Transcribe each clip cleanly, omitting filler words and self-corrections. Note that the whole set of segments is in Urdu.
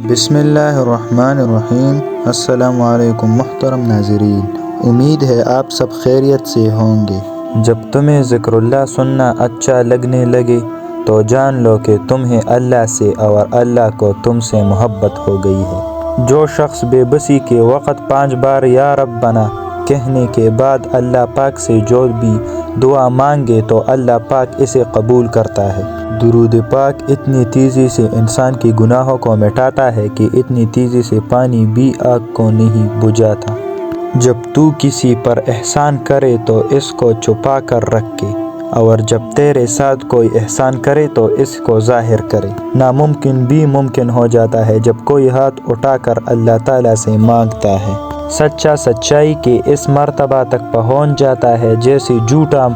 بسم اللہ الرحمن الرحیم۔ السلام علیکم محترم ناظرین، امید ہے آپ سب خیریت سے ہوں گے۔ جب تمہیں ذکر اللہ سننا اچھا لگنے لگے تو جان لو کہ تمہیں اللہ سے اور اللہ کو تم سے محبت ہو گئی ہے۔ جو شخص بے بسی کے وقت 5 بار یا ربنا کہنے کے بعد اللہ پاک سے جو بھی دعا مانگے تو اللہ پاک اسے قبول کرتا ہے۔ درود پاک اتنی تیزی سے انسان کی گناہوں کو مٹاتا ہے کہ اتنی تیزی سے پانی بھی آگ کو نہیں بجھاتا۔ جب تو کسی پر احسان کرے تو اس کو چھپا کر رکھے، اور جب تیرے ساتھ کوئی احسان کرے تو اس کو ظاہر کرے۔ ناممکن بھی ممکن ہو جاتا ہے جب کوئی ہاتھ اٹھا کر اللہ تعالیٰ سے مانگتا ہے۔ سچا سچائی کے اس مرتبہ تک پہنچ جاتا ہے جیسے جھوٹا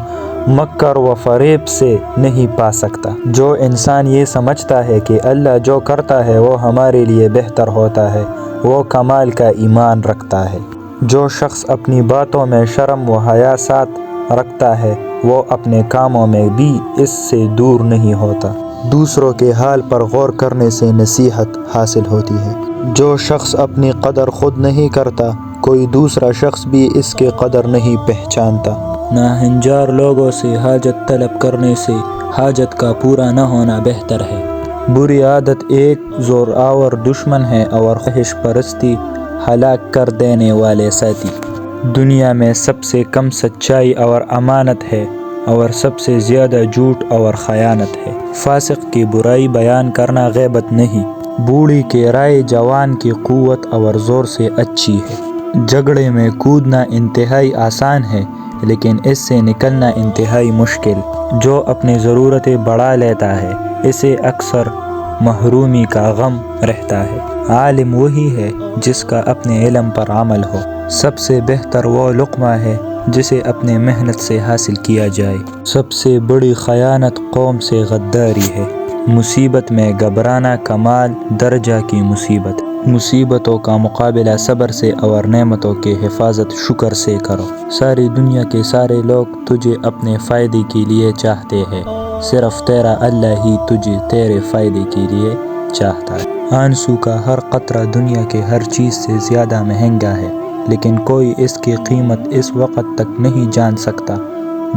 مکر و فریب سے نہیں پا سکتا۔ جو انسان یہ سمجھتا ہے کہ اللہ جو کرتا ہے وہ ہمارے لیے بہتر ہوتا ہے، وہ کمال کا ایمان رکھتا ہے۔ جو شخص اپنی باتوں میں شرم و حیا ساتھ رکھتا ہے وہ اپنے کاموں میں بھی اس سے دور نہیں ہوتا۔ دوسروں کے حال پر غور کرنے سے نصیحت حاصل ہوتی ہے۔ جو شخص اپنی قدر خود نہیں کرتا کوئی دوسرا شخص بھی اس کے قدر نہیں پہچانتا۔ ناہنجار لوگوں سے حاجت طلب کرنے سے حاجت کا پورا نہ ہونا بہتر ہے۔ بری عادت ایک زور آور دشمن ہے اور خواہش پرستی ہلاک کر دینے والے ساتھی۔ دنیا میں سب سے کم سچائی اور امانت ہے اور سب سے زیادہ جھوٹ اور خیانت ہے۔ فاسق کی برائی بیان کرنا غیبت نہیں، بوڑھی کی رائے جوان کی قوت اور زور سے اچھی ہے۔ جھگڑے میں کودنا انتہائی آسان ہے لیکن اس سے نکلنا انتہائی مشکل۔ جو اپنی ضرورتیں بڑھا لیتا ہے اسے اکثر محرومی کا غم رہتا ہے۔ عالم وہی ہے جس کا اپنے علم پر عمل ہو۔ سب سے بہتر وہ لقمہ ہے جسے اپنے محنت سے حاصل کیا جائے۔ سب سے بڑی خیانت قوم سے غداری ہے۔ مصیبت میں گھبرانا کمال درجہ کی مصیبت۔ مصیبتوں کا مقابلہ صبر سے اور نعمتوں کی حفاظت شکر سے کرو۔ ساری دنیا کے سارے لوگ تجھے اپنے فائدے کے لیے چاہتے ہیں، صرف تیرا اللہ ہی تجھے تیرے فائدے کے لیے چاہتا ہے۔ آنسو کا ہر قطرہ دنیا کے ہر چیز سے زیادہ مہنگا ہے، لیکن کوئی اس کی قیمت اس وقت تک نہیں جان سکتا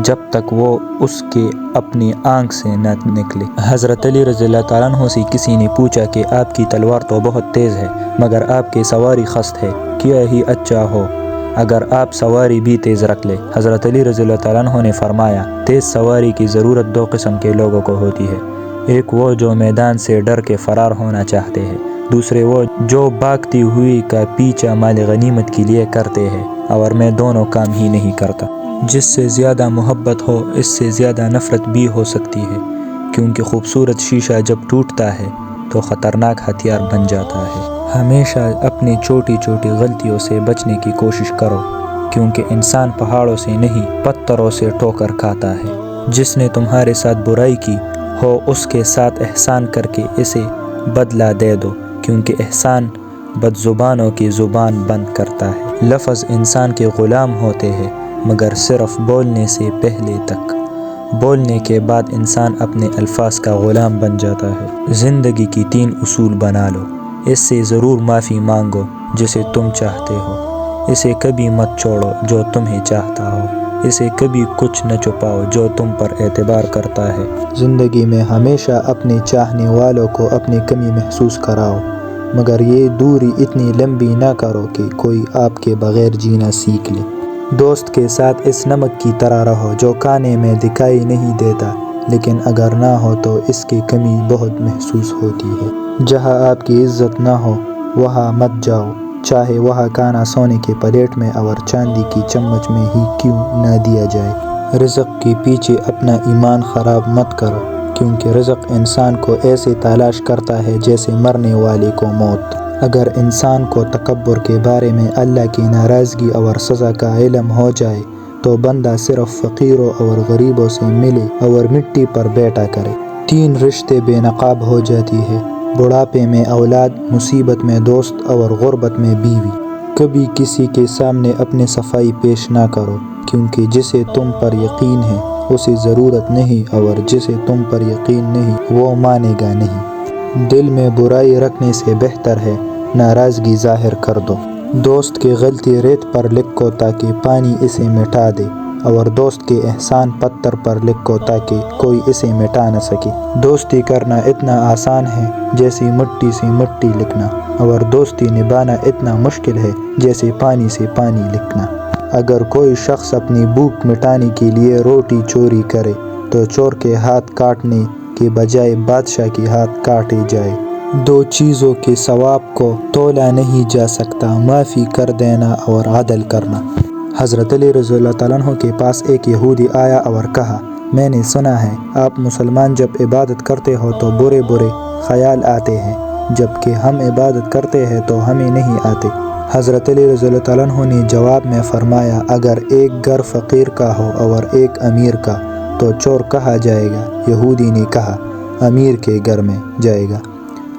جب تک وہ اس کے اپنی آنکھ سے نہ نکلے۔ حضرت علی رضی اللہ تعالیٰ عنہ سے کسی نے پوچھا کہ آپ کی تلوار تو بہت تیز ہے مگر آپ کی سواری خست ہے، کیا ہی اچھا ہو اگر آپ سواری بھی تیز رکھ لے۔ حضرت علی رضی اللہ تعالیٰ عنہ نے فرمایا، تیز سواری کی ضرورت 2 قسم کے لوگوں کو ہوتی ہے، ایک وہ جو میدان سے ڈر کے فرار ہونا چاہتے ہیں، دوسرے وہ جو بھاگتی ہوئی کا پیچھا مال غنیمت کے لیے کرتے ہیں، اور میں دونوں کام ہی نہیں کرتا۔ جس سے زیادہ محبت ہو اس سے زیادہ نفرت بھی ہو سکتی ہے، کیونکہ خوبصورت شیشہ جب ٹوٹتا ہے تو خطرناک ہتھیار بن جاتا ہے۔ ہمیشہ اپنی چھوٹی چھوٹی غلطیوں سے بچنے کی کوشش کرو، کیونکہ انسان پہاڑوں سے نہیں پتھروں سے ٹھوکر کھاتا ہے۔ جس نے تمہارے ساتھ برائی کی ہو اس کے ساتھ احسان کر کے اسے بدلہ دے دو، کیونکہ احسان بد زبانوں کی زبان بند کرتا ہے۔ لفظ انسان کے غلام ہوتے ہیں مگر صرف بولنے سے پہلے تک، بولنے کے بعد انسان اپنے الفاظ کا غلام بن جاتا ہے۔ زندگی کی 3 اصول بنا لو، اس سے ضرور معافی مانگو جسے تم چاہتے ہو، اسے کبھی مت چھوڑو جو تمہیں چاہتا ہو، اسے کبھی کچھ نہ چھپاؤ جو تم پر اعتبار کرتا ہے۔ زندگی میں ہمیشہ اپنے چاہنے والوں کو اپنی کمی محسوس کراؤ، مگر یہ دوری اتنی لمبی نہ کرو کہ کوئی آپ کے بغیر جینا سیکھ لے۔ دوست کے ساتھ اس نمک کی طرح رہو جو کھانے میں دکھائی نہیں دیتا لیکن اگر نہ ہو تو اس کی کمی بہت محسوس ہوتی ہے۔ جہاں آپ کی عزت نہ ہو وہاں مت جاؤ، چاہے وہاں کھانا سونے کے پلیٹ میں اور چاندی کی چمچ میں ہی کیوں نہ دیا جائے۔ رزق کے پیچھے اپنا ایمان خراب مت کرو، کیونکہ رزق انسان کو ایسے تلاش کرتا ہے جیسے مرنے والے کو موت۔ اگر انسان کو تکبر کے بارے میں اللہ کی ناراضگی اور سزا کا علم ہو جائے تو بندہ صرف فقیروں اور غریبوں سے ملے اور مٹی پر بیٹھا کرے۔ 3 رشتے بے نقاب ہو جاتی ہے، بڑھاپے میں اولاد، مصیبت میں دوست اور غربت میں بیوی۔ کبھی کسی کے سامنے اپنی صفائی پیش نہ کرو، کیونکہ جسے تم پر یقین ہے اسے ضرورت نہیں اور جسے تم پر یقین نہیں وہ مانے گا نہیں۔ دل میں برائی رکھنے سے بہتر ہے ناراضگی ظاہر کر دو۔ دوست کی غلطی ریت پر لکھو تاکہ پانی اسے مٹا دے، اور دوست کے احسان پتھر پر لکھو تاکہ کوئی اسے مٹا نہ سکے۔ دوستی کرنا اتنا آسان ہے جیسے مٹی سے مٹی لکھنا، اور دوستی نبھانا اتنا مشکل ہے جیسے پانی سے پانی لکھنا۔ اگر کوئی شخص اپنی بھوک مٹانے کے لیے روٹی چوری کرے تو چور کے ہاتھ کاٹنے کے بجائے بادشاہ کے ہاتھ کاٹے جائے۔ دو چیزوں کے ثواب کو تولا نہیں جا سکتا، معافی کر دینا اور عدل کرنا۔ حضرت علی رضی اللہ تعالیٰ عنہ کے پاس ایک یہودی آیا اور کہا، میں نے سنا ہے آپ مسلمان جب عبادت کرتے ہو تو برے برے خیال آتے ہیں، جبکہ ہم عبادت کرتے ہیں تو ہمیں نہیں آتے۔ حضرت علی رضی اللہ تعالیٰ عنہ نے جواب میں فرمایا، اگر ایک گھر فقیر کا ہو اور ایک امیر کا تو چور کہا جائے گا؟ یہودی نے کہا، امیر کے گھر میں جائے گا۔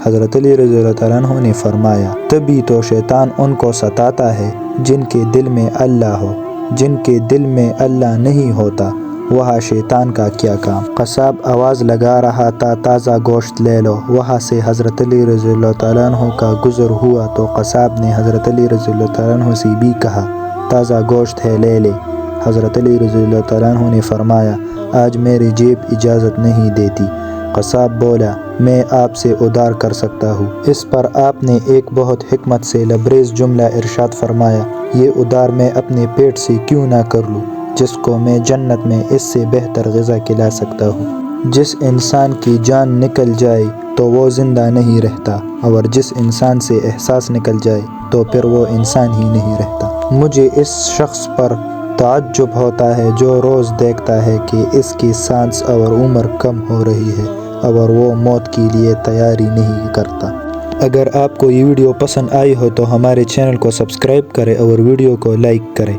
حضرت علی رضی اللہ تعالیٰ عنہ نے فرمایا، تبھی تو شیطان ان کو ستاتا ہے جن کے دل میں اللہ ہو، جن کے دل میں اللہ نہیں ہوتا وہاں شیطان کا کیا کام۔ قصاب آواز لگا رہا تھا، تازہ گوشت لے لو۔ وہاں سے حضرت علی رضی اللہ تعالیٰ عنہ کا گزر ہوا تو قصاب نے حضرت علی رضی اللہ تعالیٰ عنہ سے بھی کہا، تازہ گوشت ہے لے لے۔ حضرت علی رضی اللہ تعالیٰ عنہ نے فرمایا، آج میری جیب اجازت نہیں دیتی۔ قصاب بولا، میں آپ سے ادھار کر سکتا ہوں۔ اس پر آپ نے ایک بہت حکمت سے لبریز جملہ ارشاد فرمایا، یہ ادھار میں اپنے پیٹ سے کیوں نہ کر لوں، جس کو میں جنت میں اس سے بہتر غذا کھلا سکتا ہوں۔ جس انسان کی جان نکل جائے تو وہ زندہ نہیں رہتا، اور جس انسان سے احساس نکل جائے تو پھر وہ انسان ہی نہیں رہتا۔ مجھے اس شخص پر تعجب ہوتا ہے جو روز دیکھتا ہے کہ اس کی سانس اور عمر کم ہو رہی ہے اور وہ موت کے لیے تیاری نہیں کرتا۔ اگر آپ کو یہ ویڈیو پسند آئی ہو تو ہمارے چینل کو سبسکرائب کریں اور ویڈیو کو لائک کریں۔